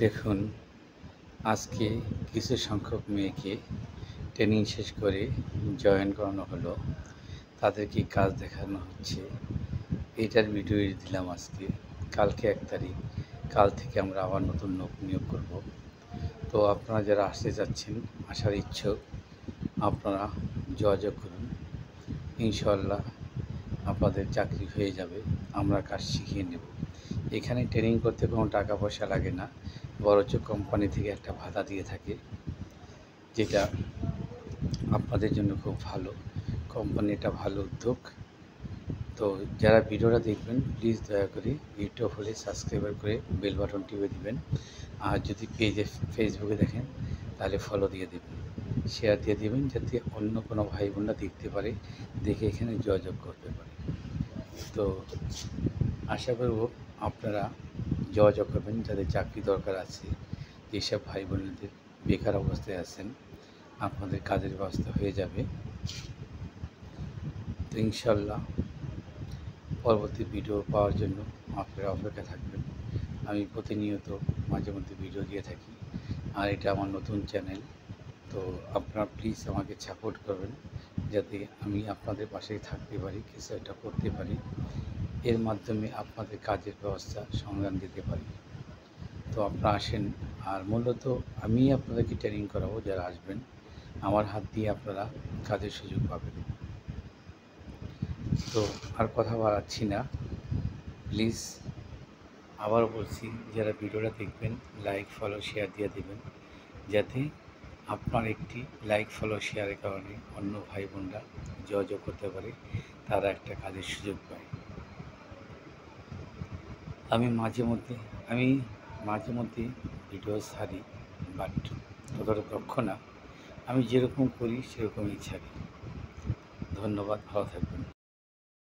দেখুন, আজকে কিছু সংখ্যক মেয়েকে ট্রেনিং শেষ করে জয়েন করানো হলো। তাদেরকে কাজ দেখানো হচ্ছে। এইটার ভিডিও দিলাম আজকে। কালকে ১ তারিখ। কাল থেকে আমরা আবার নতুন লোক নিয়োগ করব। তো আপনারা যারা আসতে চাচ্ছেন, আসার ইচ্ছুক, আপনারা যোগাযোগ করুন। ইনশাআল্লাহ আপনাদের চাকরি হয়ে যাবে। আমরা কাজ শিখিয়ে নেব। এখানে ট্রেনিং করতে কোনো টাকা পয়সা লাগে না, বরঞ্চ কোম্পানি থেকে একটা ভাতা দিয়ে থাকে, যেটা আপনাদের জন্য খুব ভালো। কোম্পানির একটা ভালো উদ্যোগ। তো যারা ভিডিওটা দেখবেন, প্লিজ দয়া করে ইউটিউব হলে সাবস্ক্রাইবার করে বেল বাটন টিপে দিবেন। আর যদি ফেসবুকে দেখেন তাহলে ফলো দিয়ে দেবেন, শেয়ার দিয়ে দেবেন, যাতে অন্য কোনো ভাই বোনরা দেখতে পারে, দেখে এখানে যোগাযোগ করতে পারে। তো আশা করব আপনারা যোগাযোগ করবেন, যাদের চাকরি দরকার আছে। যেসব ভাই বোনেদের বেকার অবস্থায় আছেন, আপনাদের কাজের ব্যবস্থা হয়ে যাবে। তো ইনশাল্লাহ পরবর্তী ভিডিও পাওয়ার জন্য আপনারা অপেক্ষা থাকবেন। আমি প্রতিনিয়ত মাঝে মধ্যে ভিডিও দিয়ে থাকি, আর এটা আমার নতুন চ্যানেল। তো আপনারা প্লিজ আমাকে সাপোর্ট করবেন, যাতে আমি আপনাদের পাশেই থাকতে পারি, কিছু একটা করতে পারি, এর মাধ্যমে আপনাদের কাজের ব্যবস্থা সমাধান দিতে পারি। তো আপনারা আসেন, আর মূলত আমি আপনাদেরকে ট্রেনিং করাবো। যারা আসবেন, আমার হাত দিয়ে আপনারা কাজের সুযোগ পাবেন। তো আর কথা বাড়াচ্ছি না, প্লিজ আবারও বলছি, যারা ভিডিওটা দেখবেন, লাইক ফলো শেয়ার দিয়ে দেবেন, যাতে আপনার একটি লাইক ফলো শেয়ারের কারণে অন্য ভাই বোনরা যোগাযোগ করতে পারে, তারা একটা কাজের সুযোগ পায়। আমি মাঝে মধ্যে ভিডিও ছাড়ি, বাট ততটা দক্ষ না। আমি যেরকম করি সেরকমই ছাড়ি। ধন্যবাদ, ভালো থাকবেন।